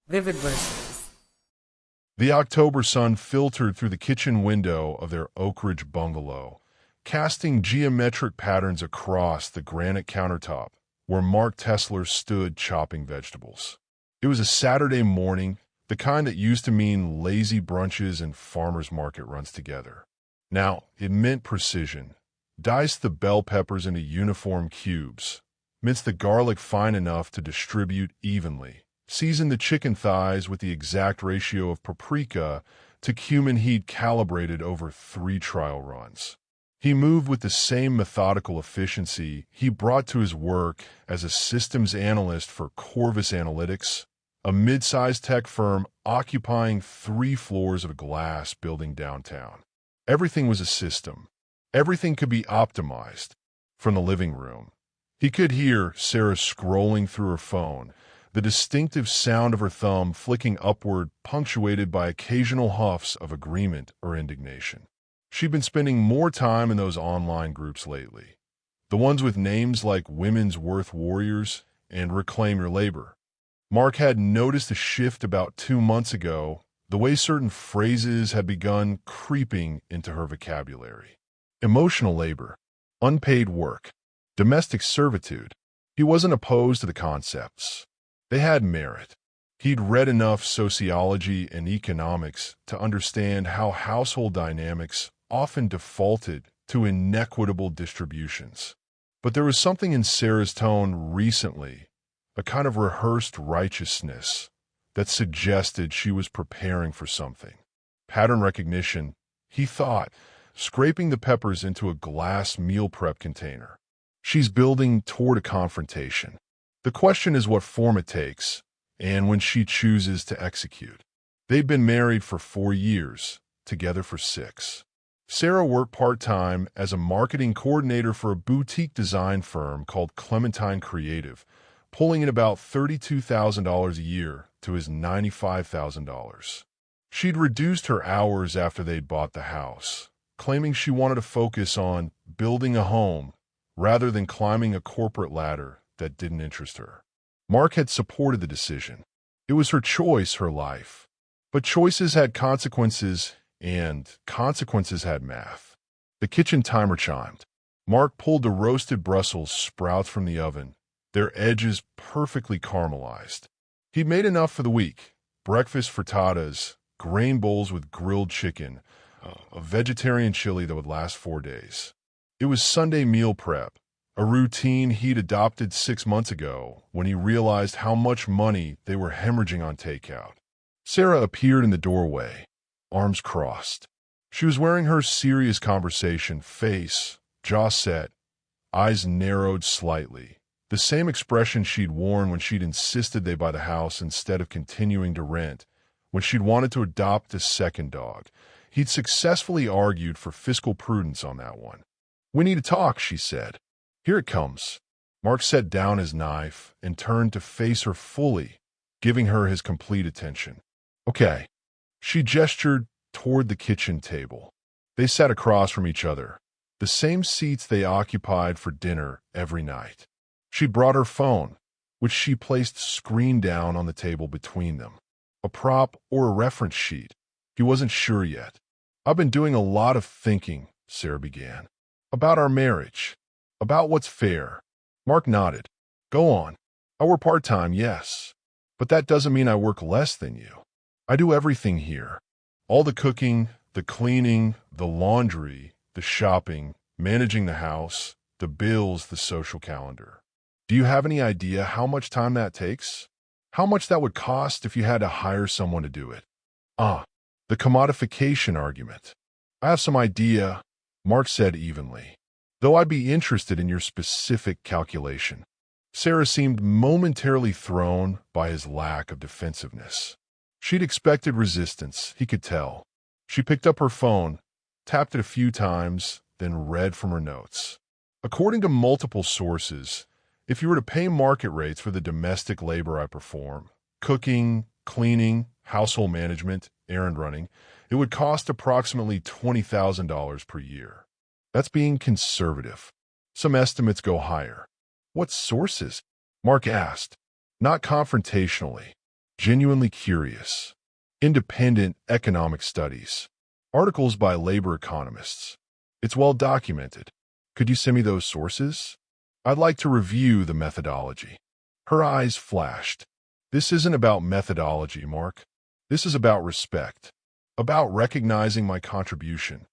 Vivid verses. The October sun filtered through the kitchen window of their Oak Ridge bungalow, casting geometric patterns across the granite countertop where Mark Tesler stood chopping vegetables. It was a Saturday morning, the kind that used to mean lazy brunches and farmers market runs together. Now, it meant precision. Dice the bell peppers into uniform cubes, mince the garlic fine enough to distribute evenly, season the chicken thighs with the exact ratio of paprika to cumin he'd calibrated over 3 trial runs. He moved with the same methodical efficiency he brought to his work as a systems analyst for Corvus Analytics, a mid-sized tech firm occupying 3 floors of a glass building downtown. Everything was a system. Everything could be optimized. From the living room, he could hear Sarah scrolling through her phone, the distinctive sound of her thumb flicking upward, punctuated by occasional huffs of agreement or indignation. She'd been spending more time in those online groups lately, the ones with names like Women's Worth Warriors and Reclaim Your Labor. Mark had noticed a shift about 2 months ago, the way certain phrases had begun creeping into her vocabulary. Emotional labor, unpaid work, domestic servitude. He wasn't opposed to the concepts. They had merit. He'd read enough sociology and economics to understand how household dynamics often defaulted to inequitable distributions. But there was something in Sarah's tone recently, a kind of rehearsed righteousness, that suggested she was preparing for something. Pattern recognition, he thought, scraping the peppers into a glass meal prep container. She's building toward a confrontation. The question is what form it takes, and when she chooses to execute. They've been married for 4 years, together for 6. Sarah worked part-time as a marketing coordinator for a boutique design firm called Clementine Creative, pulling in about $32,000 a year to his $95,000. She'd reduced her hours after they'd bought the house, claiming she wanted to focus on building a home rather than climbing a corporate ladder that didn't interest her. Mark had supported the decision. It was her choice, her life. But choices had consequences, and consequences had math. The kitchen timer chimed. Mark pulled the roasted Brussels sprouts from the oven, their edges perfectly caramelized. He'd made enough for the week. Breakfast frittatas, grain bowls with grilled chicken, a vegetarian chili that would last 4 days. It was Sunday meal prep, a routine he'd adopted 6 months ago when he realized how much money they were hemorrhaging on takeout. Sarah appeared in the doorway, arms crossed. She was wearing her serious conversation face, jaw set, eyes narrowed slightly. The same expression she'd worn when she'd insisted they buy the house instead of continuing to rent, when she'd wanted to adopt a second dog. He'd successfully argued for fiscal prudence on that one. "We need to talk," she said. "Here it comes." Mark set down his knife and turned to face her fully, giving her his complete attention. "Okay." She gestured toward the kitchen table. They sat across from each other, the same seats they occupied for dinner every night. She brought her phone, which she placed screen down on the table between them. A prop or a reference sheet. He wasn't sure yet. "I've been doing a lot of thinking," Sarah began. "About our marriage. About what's fair." Mark nodded. "Go on." "I work part-time, yes. But that doesn't mean I work less than you. I do everything here. All the cooking, the cleaning, the laundry, the shopping, managing the house, the bills, the social calendar. Do you have any idea how much time that takes? How much that would cost if you had to hire someone to do it?" The commodification argument. "I have some idea," Mark said evenly, "though I'd be interested in your specific calculation." Sarah seemed momentarily thrown by his lack of defensiveness. She'd expected resistance, he could tell. She picked up her phone, tapped it a few times, then read from her notes. "According to multiple sources, if you were to pay market rates for the domestic labor I perform, cooking, cleaning, household management, errand running, it would cost approximately $20,000 per year. That's being conservative. Some estimates go higher." "What sources?" Mark asked, not confrontationally, Genuinely curious. Independent economic studies. Articles by labor economists. It's well documented. Could you send me those sources? I'd like to review the methodology. Her eyes flashed. This isn't about methodology, Mark. This is about respect. About recognizing my contribution.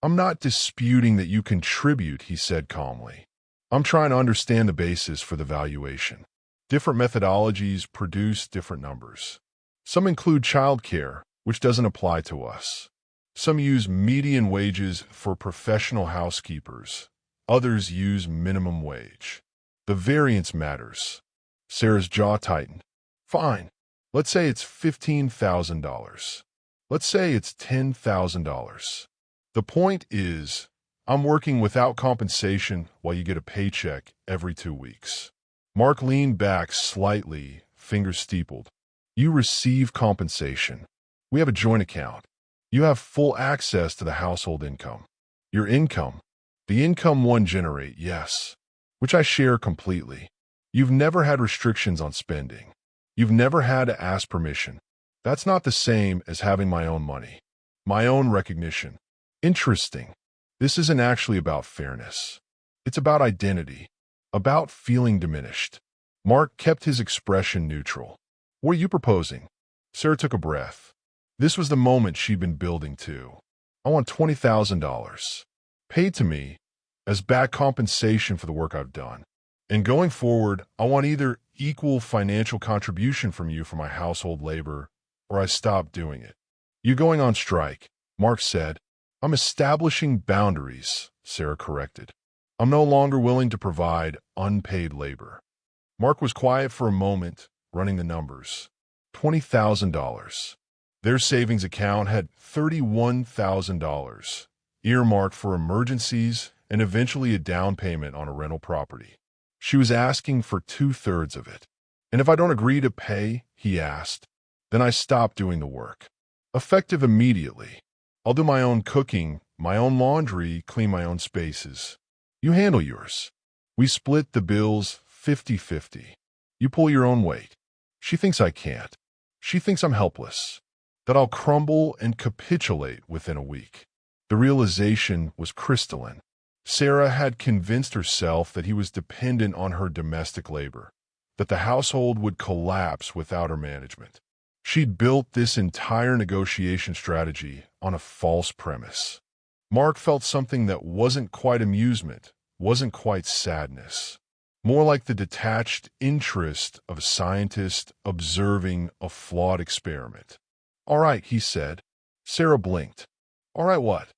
I'm not disputing that you contribute, he said calmly. I'm trying to understand the basis for the valuation. Different methodologies produce different numbers. Some include childcare, which doesn't apply to us. Some use median wages for professional housekeepers. Others use minimum wage. The variance matters. Sarah's jaw tightened. Fine. Let's say it's $15,000. Let's say it's $10,000. The point is, I'm working without compensation while you get a paycheck every 2 weeks. Mark leaned back slightly, fingers steepled. You receive compensation. We have a joint account. You have full access to the household income. Your income. The income one generate, yes, which I share completely. You've never had restrictions on spending. You've never had to ask permission. That's not the same as having my own money. My own recognition. Interesting. This isn't actually about fairness. It's about identity. About feeling diminished. Mark kept his expression neutral. What are you proposing? Sarah took a breath. This was the moment she'd been building to. I want $20,000. Paid to me as back compensation for the work I've done. And going forward, I want either equal financial contribution from you for my household labor, or I stop doing it. You going on strike, Mark said. I'm establishing boundaries, Sarah corrected. I'm no longer willing to provide unpaid labor. Mark was quiet for a moment, running the numbers. $20,000. Their savings account had $31,000, earmarked for emergencies and eventually a down payment on a rental property. She was asking for 2/3 of it. And if I don't agree to pay, he asked, then I stop doing the work. Effective immediately. I'll do my own cooking, my own laundry, clean my own spaces. You handle yours. We split the bills 50-50. You pull your own weight. She thinks I can't. She thinks I'm helpless. That I'll crumble and capitulate within a week. The realization was crystalline. Sarah had convinced herself that he was dependent on her domestic labor, that the household would collapse without her management. She'd built this entire negotiation strategy on a false premise. Mark felt something that wasn't quite amusement, wasn't quite sadness. More like the detached interest of a scientist observing a flawed experiment. All right, he said. Sarah blinked. All right what?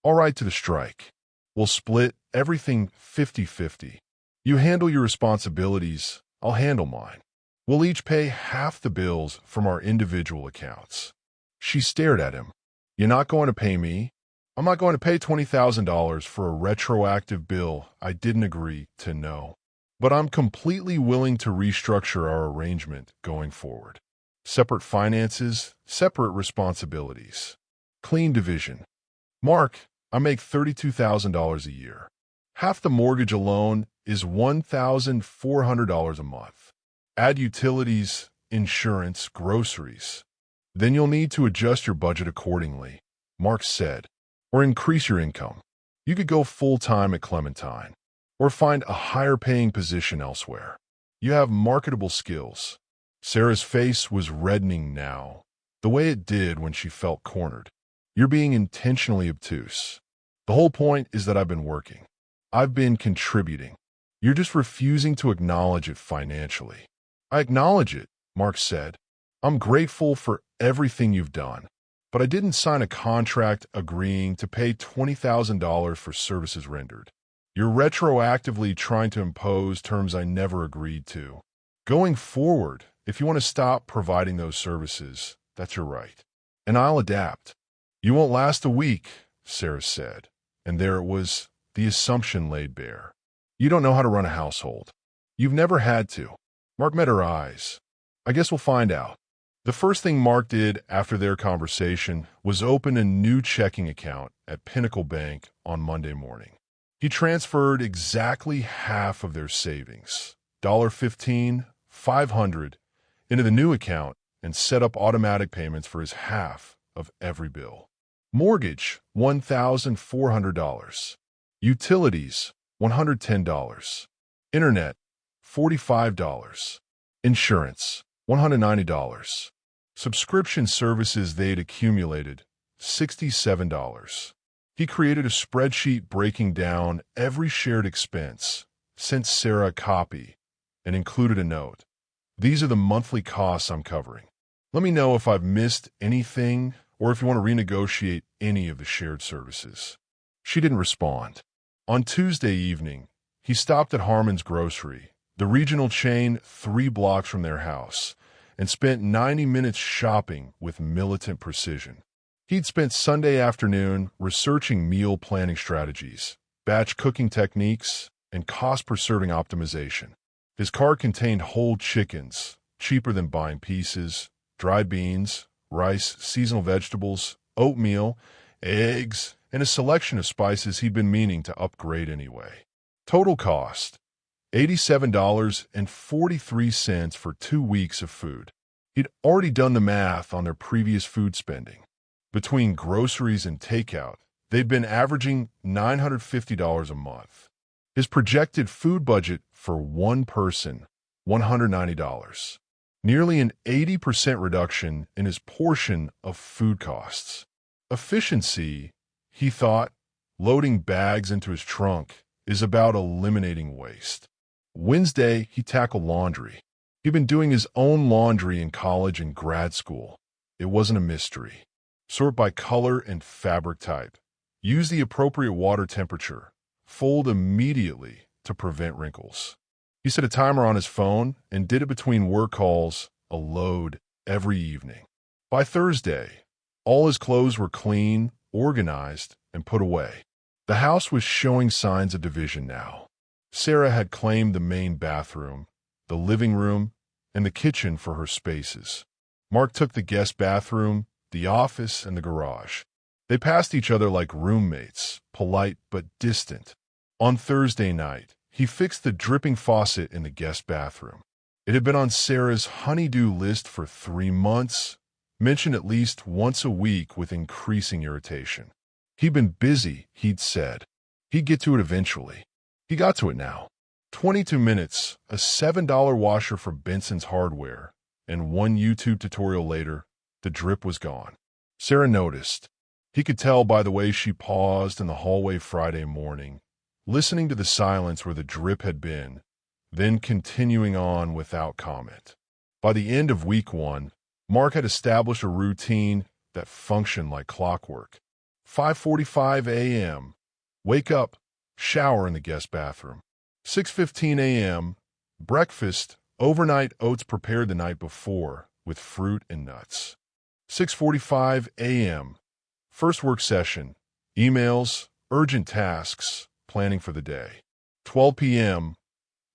All right to the strike. We'll split everything 50-50. You handle your responsibilities, I'll handle mine. We'll each pay half the bills from our individual accounts. She stared at him. You're not going to pay me? I'm not going to pay $20,000 for a retroactive bill I didn't agree to know. But I'm completely willing to restructure our arrangement going forward. Separate finances, separate responsibilities. Clean division. Mark, I make $32,000 a year. Half the mortgage alone is $1,400 a month. Add utilities, insurance, groceries. Then you'll need to adjust your budget accordingly, Mark said, or increase your income. You could go full-time at Clementine, or find a higher-paying position elsewhere. You have marketable skills. Sarah's face was reddening now, the way it did when she felt cornered. You're being intentionally obtuse. The whole point is that I've been working. I've been contributing. You're just refusing to acknowledge it financially. I acknowledge it, Mark said. I'm grateful for everything you've done, but I didn't sign a contract agreeing to pay $20,000 for services rendered. You're retroactively trying to impose terms I never agreed to. Going forward, if you want to stop providing those services, that's your right. And I'll adapt. You won't last a week, Sarah said, and there it was, the assumption laid bare. You don't know how to run a household. You've never had to. Mark met her eyes. I guess we'll find out. The first thing Mark did after their conversation was open a new checking account at Pinnacle Bank on Monday morning. He transferred exactly half of their savings, $15, $500, into the new account and set up automatic payments for his half of every bill. Mortgage, $1,400. Utilities, $110. Internet, $45. Insurance, $190. Subscription services they'd accumulated, $67. He created a spreadsheet breaking down every shared expense, sent Sarah a copy, and included a note. These are the monthly costs I'm covering. Let me know if I've missed anything or if you want to renegotiate any of the shared services. She didn't respond. On Tuesday evening, he stopped at Harmon's Grocery, the regional chain 3 blocks from their house, and spent 90 minutes shopping with militant precision. He'd spent Sunday afternoon researching meal planning strategies, batch cooking techniques, and cost-per-serving optimization. His cart contained whole chickens, cheaper than buying pieces, dried beans, rice, seasonal vegetables, oatmeal, eggs, and a selection of spices he'd been meaning to upgrade anyway. Total cost, $87.43 for 2 weeks of food. He'd already done the math on their previous food spending. Between groceries and takeout, they'd been averaging $950 a month. His projected food budget for one person, $190. Nearly an 80% reduction in his portion of food costs. Efficiency, he thought, loading bags into his trunk, is about eliminating waste. Wednesday, he tackled laundry. He'd been doing his own laundry in college and grad school. It wasn't a mystery. Sort by color and fabric type. Use the appropriate water temperature. Fold immediately to prevent wrinkles. He set a timer on his phone and did it between work calls, a load every evening. By Thursday, all his clothes were clean, organized, and put away. The house was showing signs of division now. Sarah had claimed the main bathroom, the living room, and the kitchen for her spaces. Mark took the guest bathroom, the office, and the garage. They passed each other like roommates, polite but distant. On Thursday night, he fixed the dripping faucet in the guest bathroom. It had been on Sarah's honey-do list for 3 months, mentioned at least once a week with increasing irritation. He'd been busy, he'd said. He'd get to it eventually. He got to it now. 22 minutes, a $7 washer from Benson's Hardware, and 1 YouTube tutorial later, the drip was gone. Sarah noticed. He could tell by the way she paused in the hallway Friday morning, listening to the silence where the drip had been, then continuing on without comment. By the end of week 1, Mark had established a routine that functioned like clockwork. 5:45 a.m. Wake up, shower in the guest bathroom. 6:15 a.m. Breakfast, overnight oats prepared the night before with fruit and nuts. 6:45 a.m. First work session, emails, urgent tasks, planning for the day. 12 p.m.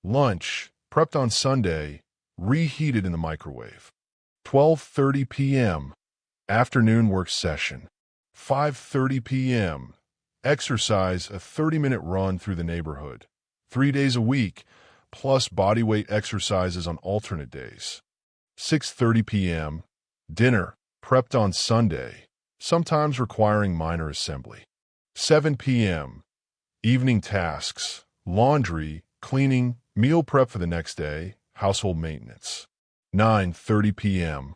Lunch, prepped on Sunday, reheated in the microwave. 12:30 p.m. Afternoon work session. 5:30 p.m. Exercise, a 30-minute run through the neighborhood. 3 days a week, plus bodyweight exercises on alternate days. 6:30 p.m. Dinner, prepped on Sunday, sometimes requiring minor assembly. 7 p.m. Evening tasks, laundry, cleaning, meal prep for the next day, household maintenance. 9:30 p.m.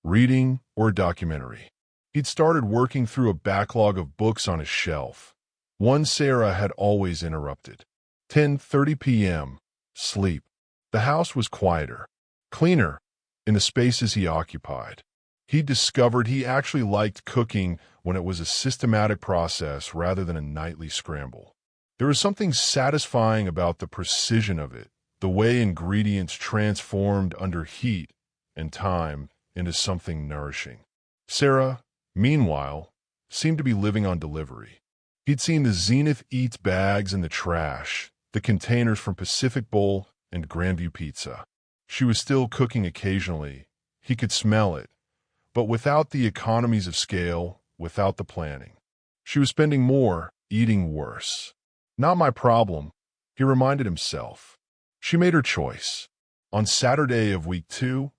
Reading or a documentary. He'd started working through a backlog of books on his shelf. One Sarah had always interrupted. 10:30 p.m. Sleep. The house was quieter, cleaner, in the spaces he occupied. He discovered he actually liked cooking when it was a systematic process rather than a nightly scramble. There was something satisfying about the precision of it, the way ingredients transformed under heat and time into something nourishing. Sarah, meanwhile, seemed to be living on delivery. He'd seen the Zenith Eats bags in the trash, the containers from Pacific Bowl and Grandview Pizza. She was still cooking occasionally. He could smell it, but without the economies of scale, without the planning. She was spending more, eating worse. Not my problem, he reminded himself. She made her choice. On Saturday of week 2,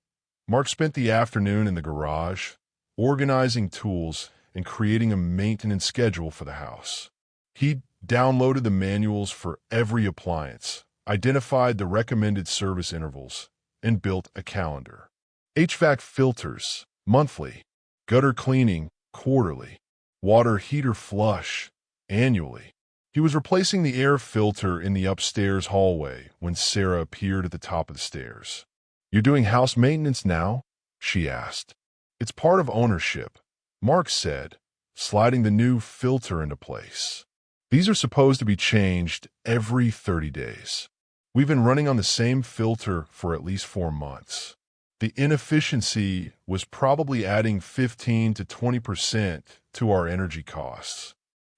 Mark spent the afternoon in the garage, organizing tools and creating a maintenance schedule for the house. He downloaded the manuals for every appliance, identified the recommended service intervals, and built a calendar. HVAC filters, monthly. Gutter cleaning, quarterly. Water heater flush, annually. He was replacing the air filter in the upstairs hallway when Sarah appeared at the top of the stairs. "You're doing house maintenance now?" she asked. "It's part of ownership," Mark said, sliding the new filter into place. "These are supposed to be changed every 30 days. We've been running on the same filter for at least 4 months. The inefficiency was probably adding 15 to 20% to our energy costs.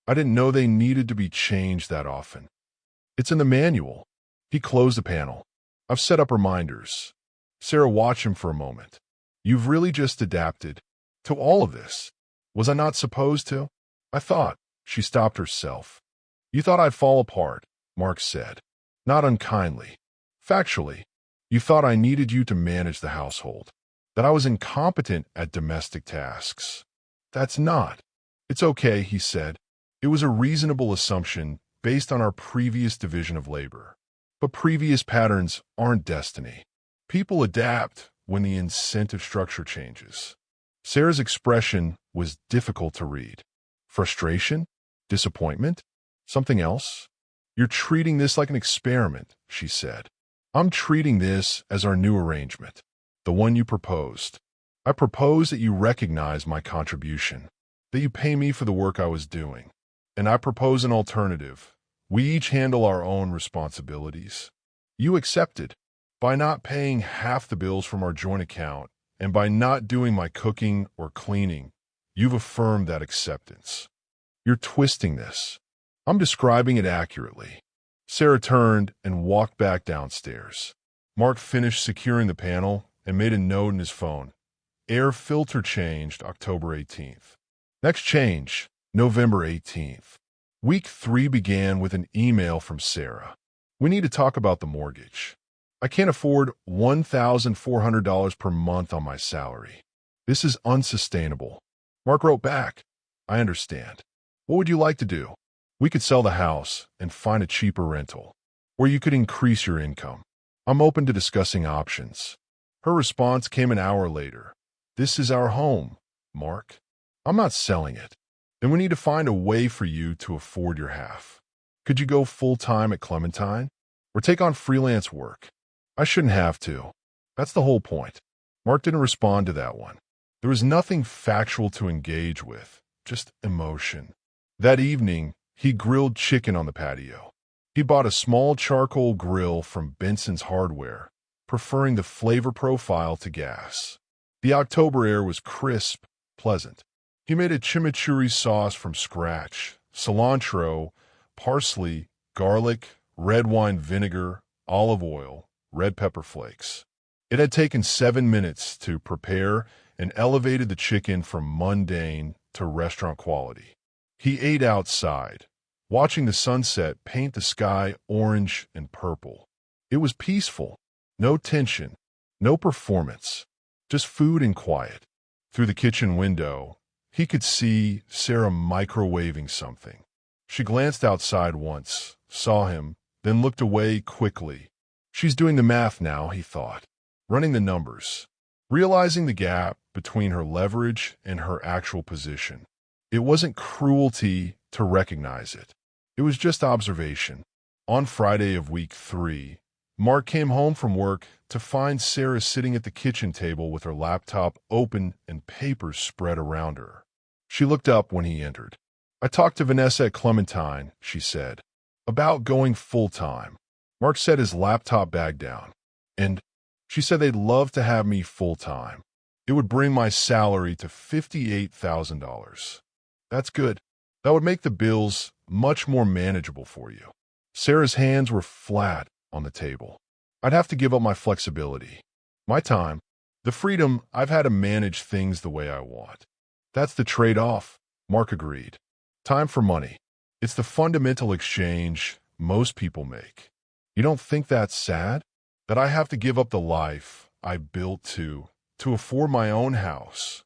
I didn't know they needed to be changed that often." "It's in the manual." He closed the panel. "I've set up reminders." Sarah watched him for a moment. "You've really just adapted to all of this. Was I not supposed to?" "I thought." She stopped herself. "You thought I'd fall apart," Mark said. "Not unkindly. Factually, you thought I needed you to manage the household, that I was incompetent at domestic tasks." "That's not." "It's okay," he said. "It was a reasonable assumption based on our previous division of labor. But previous patterns aren't destiny. People adapt when the incentive structure changes." Sarah's expression was difficult to read. Frustration? Disappointment? Something else? "You're treating this like an experiment," she said. "I'm treating this as our new arrangement, the one you proposed. I propose that you recognize my contribution, that you pay me for the work I was doing. And I propose an alternative. We each handle our own responsibilities." You accepted. By not paying half the bills from our joint account, and by not doing my cooking or cleaning, you've affirmed that acceptance. "You're twisting this." "I'm describing it accurately." Sarah turned and walked back downstairs. Mark finished securing the panel and made a note in his phone. Air filter changed October 18th. Next change, November 18th. Week 3 began with an email from Sarah. "We need to talk about the mortgage. I can't afford $1,400 per month on my salary. This is unsustainable." Mark wrote back, "I understand. What would you like to do? We could sell the house and find a cheaper rental, or you could increase your income. I'm open to discussing options." Her response came an hour later. "This is our home, Mark. I'm not selling it. Then we need to find a way for you to afford your half. Could you go full-time at Clementine? Or take on freelance work?" "I shouldn't have to. That's the whole point." Mark didn't respond to that one. There was nothing factual to engage with, just emotion. That evening, he grilled chicken on the patio. He bought a small charcoal grill from Benson's Hardware, preferring the flavor profile to gas. The October air was crisp, pleasant. He made a chimichurri sauce from scratch, cilantro, parsley, garlic, red wine vinegar, olive oil, red pepper flakes. It had taken 7 minutes to prepare and elevated the chicken from mundane to restaurant quality. He ate outside, watching the sunset paint the sky orange and purple. It was peaceful, no tension, no performance, just food and quiet. Through the kitchen window, he could see Sarah microwaving something. She glanced outside once, saw him, then looked away quickly. She's doing the math now, he thought, running the numbers, realizing the gap between her leverage and her actual position. It wasn't cruelty to recognize it. It was just observation. On Friday of week 3, Mark came home from work to find Sarah sitting at the kitchen table with her laptop open and papers spread around her. She looked up when he entered. "I talked to Vanessa at Clementine," she said, "about going full-time." Mark set his laptop bag down. "And she said they'd love to have me full-time. It would bring my salary to $58,000. "That's good. That would make the bills much more manageable for you." Sarah's hands were flat on the table. "I'd have to give up my flexibility, my time, the freedom I've had to manage things the way I want." "That's the trade-off," Mark agreed. "Time for money. It's the fundamental exchange most people make. You don't think that's sad? That I have to give up the life I built to to afford my own house.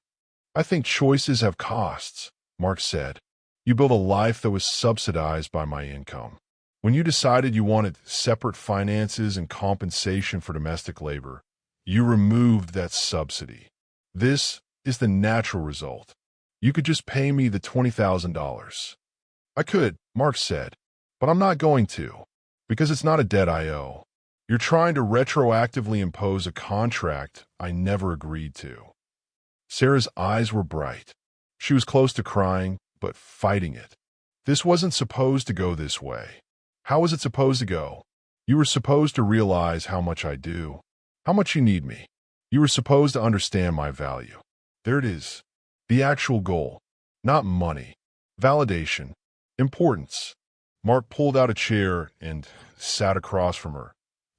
I think choices have costs, Mark said. You built a life that was subsidized by my income. When you decided you wanted separate finances and compensation for domestic labor, you removed that subsidy. This is the natural result. You could just pay me the $20,000. I could, Mark said, but I'm not going to, because it's not a debt I owe. You're trying to retroactively impose a contract I never agreed to. Sarah's eyes were bright. She was close to crying, but fighting it. This wasn't supposed to go this way. How was it supposed to go? You were supposed to realize how much I do, how much you need me. You were supposed to understand my value. There it is. The actual goal. Not money. Validation. Importance. Mark pulled out a chair and sat across from her,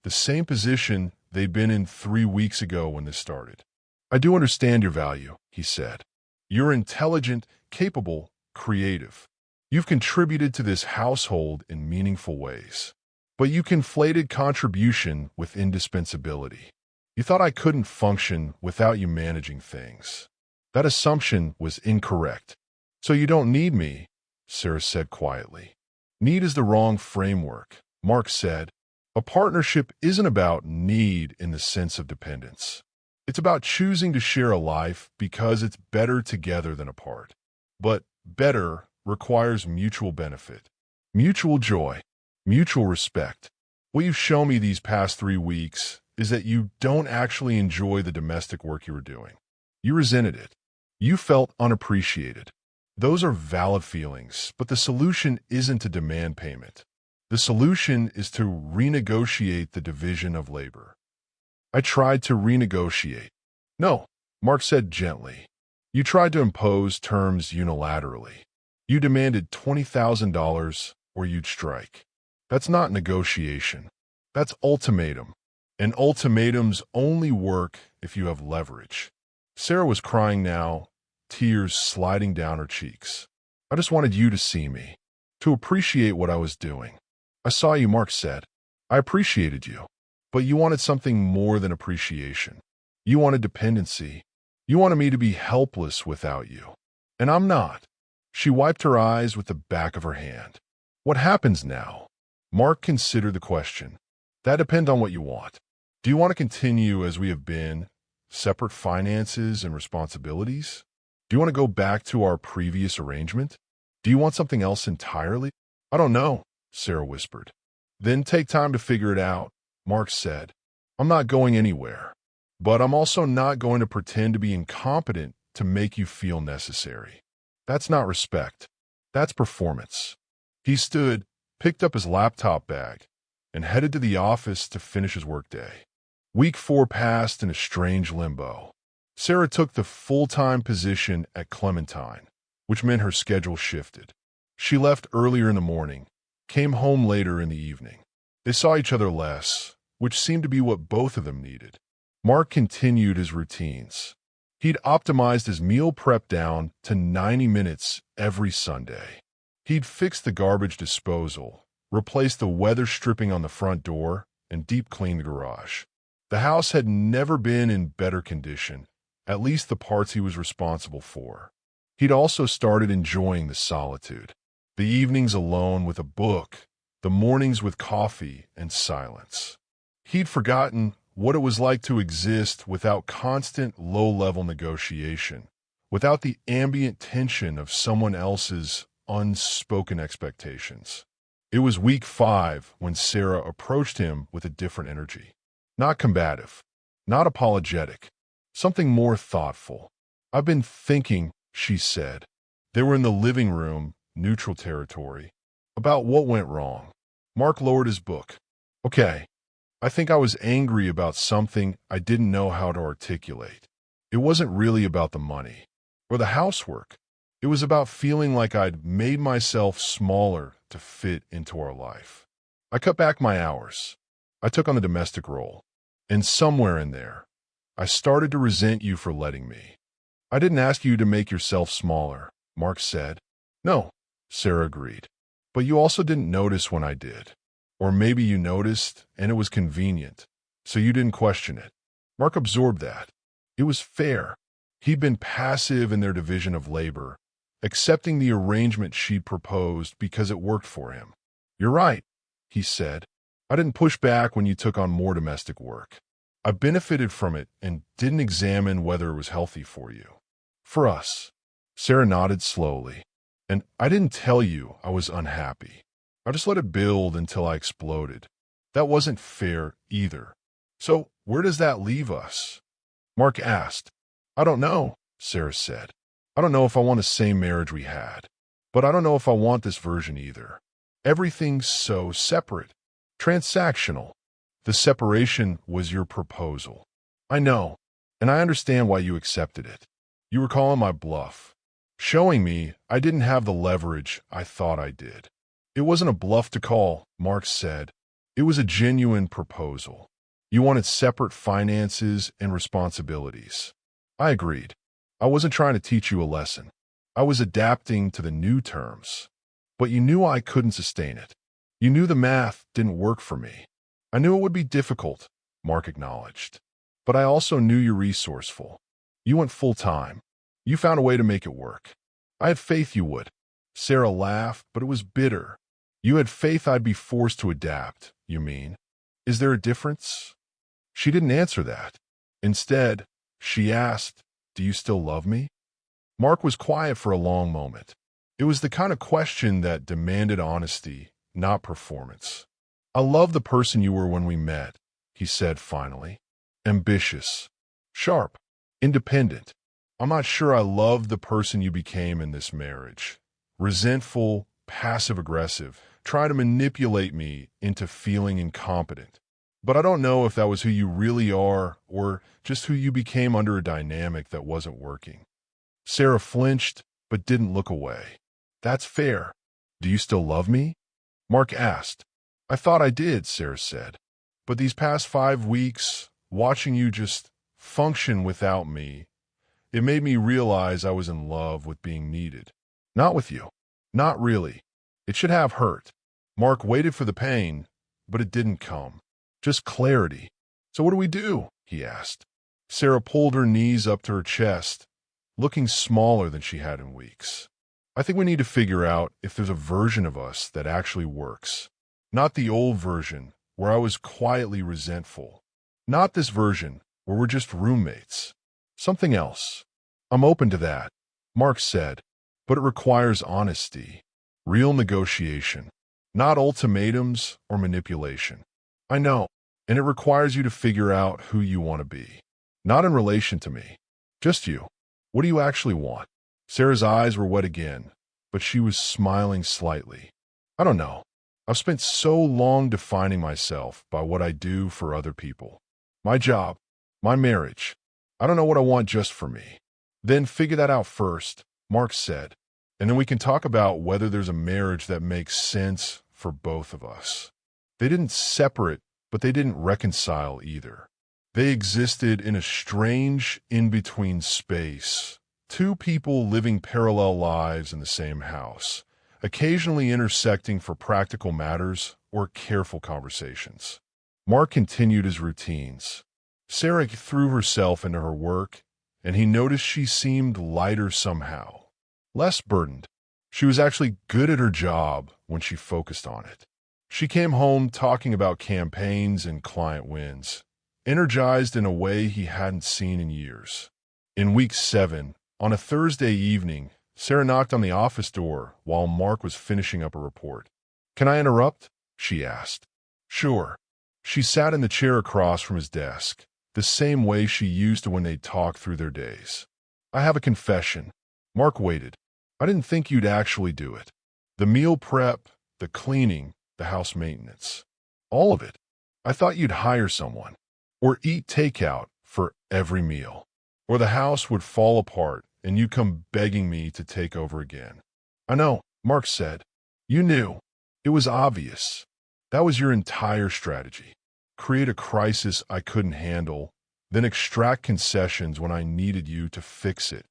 the same position they'd been in 3 weeks ago when this started. I do understand your value, he said. You're intelligent, capable, creative. You've contributed to this household in meaningful ways. But you conflated contribution with indispensability. You thought I couldn't function without you managing things. That assumption was incorrect. So you don't need me, Sarah said quietly. Need is the wrong framework, Mark said. A partnership isn't about need in the sense of dependence. It's about choosing to share a life because it's better together than apart. But better requires mutual benefit, mutual joy, mutual respect. What you've shown me these past 3 weeks is that you don't actually enjoy the domestic work you were doing. You resented it. You felt unappreciated. Those are valid feelings, but the solution isn't to demand payment. The solution is to renegotiate the division of labor. I tried to renegotiate. No, Mark said gently. You tried to impose terms unilaterally. You demanded $20,000 or you'd strike. That's not negotiation. That's ultimatum. And ultimatums only work if you have leverage. Sarah was crying now, tears sliding down her cheeks. I just wanted you to see me, to appreciate what I was doing. I saw you, Mark said. I appreciated you. But you wanted something more than appreciation. You wanted dependency. You wanted me to be helpless without you. And I'm not. She wiped her eyes with the back of her hand. What happens now? Mark considered the question. That depends on what you want. Do you want to continue as we have been, separate finances and responsibilities? Do you want to go back to our previous arrangement? Do you want something else entirely? I don't know, Sarah whispered. Then take time to figure it out, Mark said. I'm not going anywhere. But I'm also not going to pretend to be incompetent to make you feel necessary. That's not respect. That's performance. He stood, picked up his laptop bag, and headed to the office to finish his workday. Week 4 passed in a strange limbo. Sarah took the full-time position at Clementine, which meant her schedule shifted. She left earlier in the morning, came home later in the evening. They saw each other less, which seemed to be what both of them needed. Mark continued his routines. He'd optimized his meal prep down to 90 minutes every Sunday. He'd fixed the garbage disposal, replaced the weather stripping on the front door, and deep cleaned the garage. The house had never been in better condition, at least the parts he was responsible for. He'd also started enjoying the solitude. The evenings alone with a book, the mornings with coffee and silence. He'd forgotten what it was like to exist without constant low-level negotiation, without the ambient tension of someone else's unspoken expectations. It was week 5 when Sarah approached him with a different energy. Not combative, not apologetic, something more thoughtful. I've been thinking, she said. They were in the living room, neutral territory, about what went wrong. Mark lowered his book. Okay. I think I was angry about something I didn't know how to articulate. It wasn't really about the money or the housework. It was about feeling like I'd made myself smaller to fit into our life. I cut back my hours. I took on the domestic role. And somewhere in there, I started to resent you for letting me. I didn't ask you to make yourself smaller, Mark said. No, Sarah agreed. But you also didn't notice when I did. Or maybe you noticed, and it was convenient, so you didn't question it. Mark absorbed that. It was fair. He'd been passive in their division of labor, accepting the arrangement she'd proposed because it worked for him. "You're right," he said. "I didn't push back when you took on more domestic work. I benefited from it and didn't examine whether it was healthy for you." "For us." Sarah nodded slowly. "And I didn't tell you I was unhappy. I just let it build until I exploded. That wasn't fair either. So where does that leave us?" Mark asked. "I don't know," Sarah said. "I don't know if I want the same marriage we had. But I don't know if I want this version either. Everything's so separate. Transactional. The separation was your proposal. I know, and I understand why you accepted it. You were calling my bluff, showing me I didn't have the leverage I thought I did." "It wasn't a bluff to call," Mark said. "It was a genuine proposal. You wanted separate finances and responsibilities." I agreed. I wasn't trying to teach you a lesson. I was adapting to the new terms. But you knew I couldn't sustain it. You knew the math didn't work for me. "I knew it would be difficult," Mark acknowledged. "But I also knew you're resourceful. You went full-time. You found a way to make it work. I had faith you would." Sarah laughed, but it was bitter. "You had faith I'd be forced to adapt, you mean? Is there a difference?" She didn't answer that. Instead, she asked, "Do you still love me?" Mark was quiet for a long moment. It was the kind of question that demanded honesty, not performance. "I love the person you were when we met," he said finally. "Ambitious, sharp, independent. I'm not sure I love the person you became in this marriage. Resentful, passive-aggressive, try to manipulate me into feeling incompetent. But I don't know if that was who you really are or just who you became under a dynamic that wasn't working." Sarah flinched, but didn't look away. "That's fair. Do you still love me?" Mark asked. "I thought I did," Sarah said. "But these past 5 weeks, watching you just function without me, it made me realize I was in love with being needed. Not with you. Not really. It should have hurt." Mark waited for the pain, but it didn't come. Just clarity. "So what do we do?" he asked. Sarah pulled her knees up to her chest, looking smaller than she had in weeks. "I think we need to figure out if there's a version of us that actually works. Not the old version, where I was quietly resentful. Not this version, where we're just roommates. Something else." "I'm open to that," Mark said, "but it requires honesty, real negotiation, not ultimatums or manipulation." "I know, and it requires you to figure out who you want to be. Not in relation to me. Just you. What do you actually want?" Sarah's eyes were wet again, but she was smiling slightly. "I don't know. I've spent so long defining myself by what I do for other people. My job, my marriage. I don't know what I want just for me." "Then figure that out first," Mark said, "and then we can talk about whether there's a marriage that makes sense for both of us." They didn't separate, but they didn't reconcile either. They existed in a strange in-between space. Two people living parallel lives in the same house, occasionally intersecting for practical matters or careful conversations. Mark continued his routines. Sarah threw herself into her work, and he noticed she seemed lighter somehow, less burdened. She was actually good at her job when she focused on it. She came home talking about campaigns and client wins, energized in a way he hadn't seen in years. In week 7, on a Thursday evening, Sarah knocked on the office door while Mark was finishing up a report. "Can I interrupt?" she asked. "Sure." She sat in the chair across from his desk, the same way she used to when they talked through their days. "I have a confession." Mark waited. "I didn't think you'd actually do it. The meal prep, the cleaning, the house maintenance. All of it. I thought you'd hire someone. Or eat takeout for every meal. Or the house would fall apart and you come begging me to take over again." "I know," Mark said. "You knew. It was obvious. That was your entire strategy. Create a crisis I couldn't handle, then extract concessions when I needed you to fix it."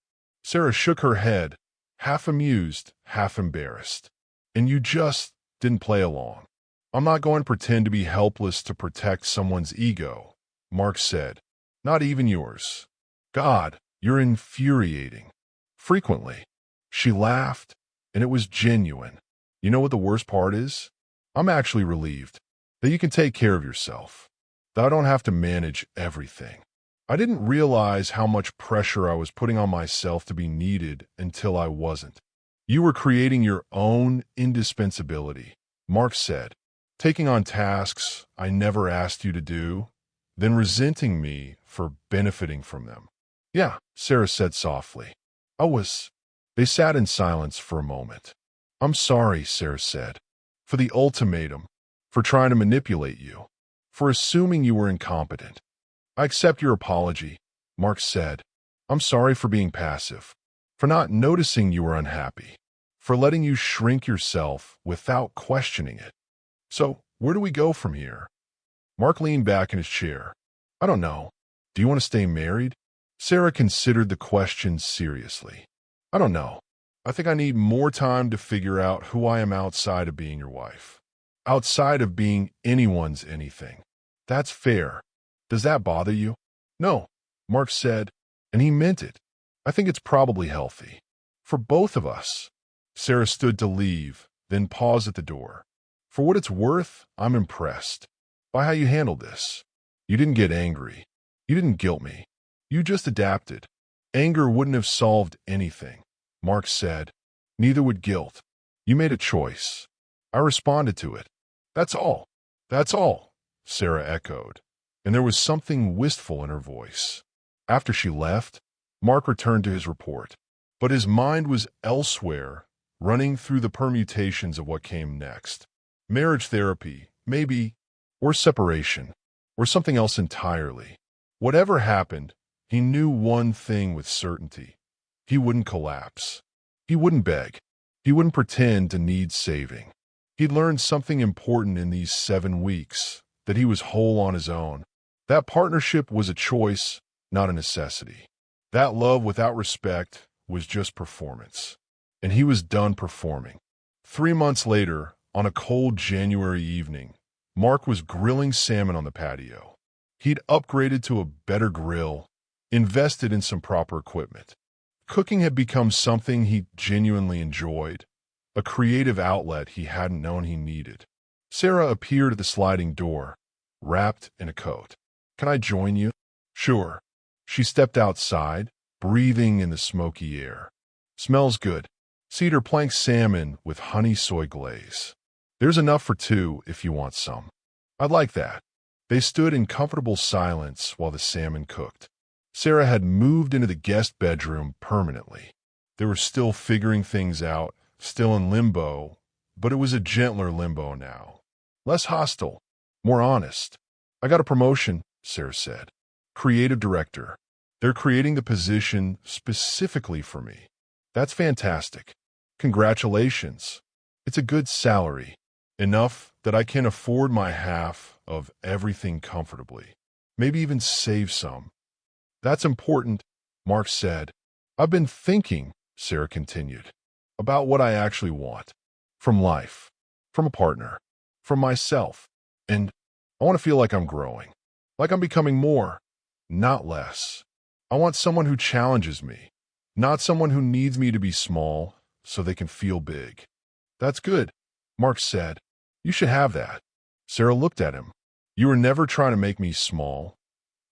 Sarah shook her head, half amused, half embarrassed. "And you just didn't play along." "I'm not going to pretend to be helpless to protect someone's ego," Mark said. "Not even yours." God, you're infuriating. Frequently. She laughed, and it was genuine. You know what the worst part is? I'm actually relieved that you can take care of yourself, that I don't have to manage everything. I didn't realize how much pressure I was putting on myself to be needed until I wasn't. You were creating your own indispensability, Mark said, taking on tasks I never asked you to do, then resenting me for benefiting from them. Yeah, Sarah said softly. They sat in silence for a moment. I'm sorry, Sarah said, for the ultimatum, for trying to manipulate you, for assuming you were incompetent. I accept your apology, Mark said. I'm sorry for being passive, for not noticing you were unhappy, for letting you shrink yourself without questioning it. So, where do we go from here? Mark leaned back in his chair. I don't know. Do you want to stay married? Sarah considered the question seriously. I don't know. I think I need more time to figure out who I am outside of being your wife. Outside of being anyone's anything. That's fair. Does that bother you? No, Mark said, and he meant it. I think it's probably healthy. For both of us. Sarah stood to leave, then paused at the door. For what it's worth, I'm impressed by how you handled this. You didn't get angry. You didn't guilt me. You just adapted. Anger wouldn't have solved anything, Mark said. Neither would guilt. You made a choice. I responded to it. That's all. That's all, Sarah echoed, and there was something wistful in her voice. After she left, Mark returned to his report, but his mind was elsewhere, running through the permutations of what came next. Marriage therapy, maybe, or separation, or something else entirely. Whatever happened, he knew one thing with certainty. He wouldn't collapse. He wouldn't beg. He wouldn't pretend to need saving. He'd learned something important in these 7 weeks, that he was whole on his own. That partnership was a choice, not a necessity. That love without respect was just performance. And he was done performing. 3 months later, on a cold January evening, Mark was grilling salmon on the patio. He'd upgraded to a better grill, invested in some proper equipment. Cooking had become something he genuinely enjoyed, a creative outlet he hadn't known he needed. Sarah appeared at the sliding door, wrapped in a coat. Can I join you? Sure. She stepped outside, breathing in the smoky air. Smells good. Cedar plank salmon with honey soy glaze. There's enough for 2 if you want some. I'd like that. They stood in comfortable silence while the salmon cooked. Sarah had moved into the guest bedroom permanently. They were still figuring things out, still in limbo, but it was a gentler limbo now. Less hostile, more honest. I got a promotion, Sarah said. Creative director. They're creating the position specifically for me. That's fantastic. Congratulations. It's a good salary. Enough that I can afford my half of everything comfortably. Maybe even save some. That's important, Mark said. I've been thinking, Sarah continued, about what I actually want. From life. From a partner. From myself. And I want to feel like I'm growing. Like I'm becoming more, not less. I want someone who challenges me. Not someone who needs me to be small so they can feel big. That's good, Mark said. You should have that. Sarah looked at him. You were never trying to make me small,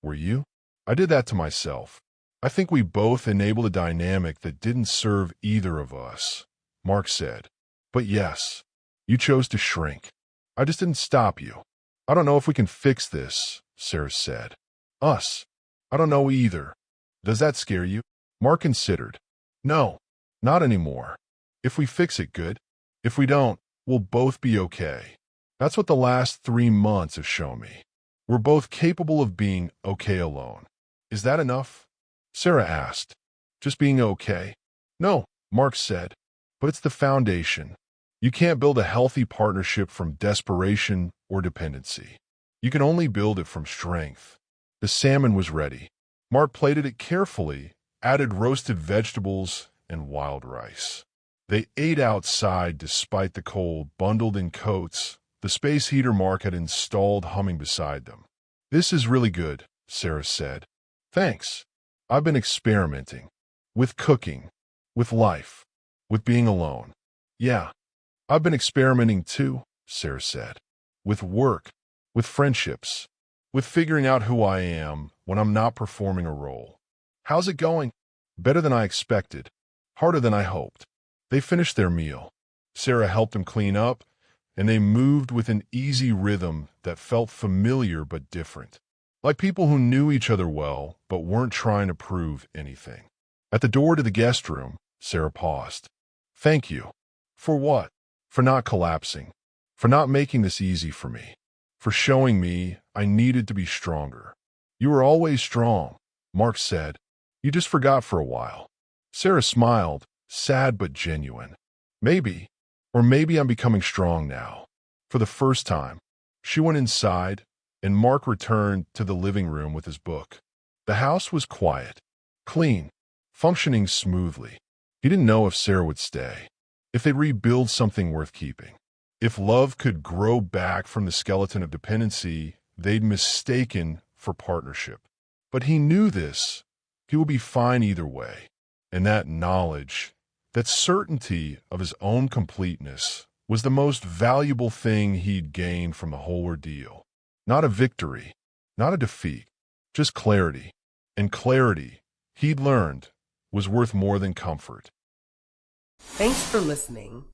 were you? I did that to myself. I think we both enabled a dynamic that didn't serve either of us, Mark said. But yes, you chose to shrink. I just didn't stop you. I don't know if we can fix this, Sarah said. Us? I don't know either. Does that scare you? Mark considered. No, not anymore. If we fix it, good. If we don't, we'll both be okay. That's what the last 3 months have shown me. We're both capable of being okay alone. Is that enough? Sarah asked. Just being okay? No, Mark said. But it's the foundation. You can't build a healthy partnership from desperation or dependency. You can only build it from strength. The salmon was ready. Mark plated it carefully, added roasted vegetables and wild rice. They ate outside despite the cold, bundled in coats, the space heater Mark had installed humming beside them. This is really good, Sarah said. Thanks. I've been experimenting. With cooking. With life. With being alone. Yeah, I've been experimenting too, Sarah said. With work. With friendships. With figuring out who I am when I'm not performing a role. How's it going? Better than I expected. Harder than I hoped. They finished their meal. Sarah helped them clean up, and they moved with an easy rhythm that felt familiar but different. Like people who knew each other well but weren't trying to prove anything. At the door to the guest room, Sarah paused. Thank you. For what? For not collapsing. For not making this easy for me. For showing me I needed to be stronger. You were always strong, Mark said. You just forgot for a while. Sarah smiled, sad but genuine. Maybe, or maybe I'm becoming strong now. For the first time, she went inside, and Mark returned to the living room with his book. The house was quiet, clean, functioning smoothly. He didn't know if Sarah would stay, if they'd rebuild something worth keeping. If love could grow back from the skeleton of dependency they'd mistaken for partnership. But he knew this. He would be fine either way. And that knowledge, that certainty of his own completeness, was the most valuable thing he'd gained from the whole ordeal. Not a victory, not a defeat, just clarity. And clarity, he'd learned, was worth more than comfort. Thanks for listening.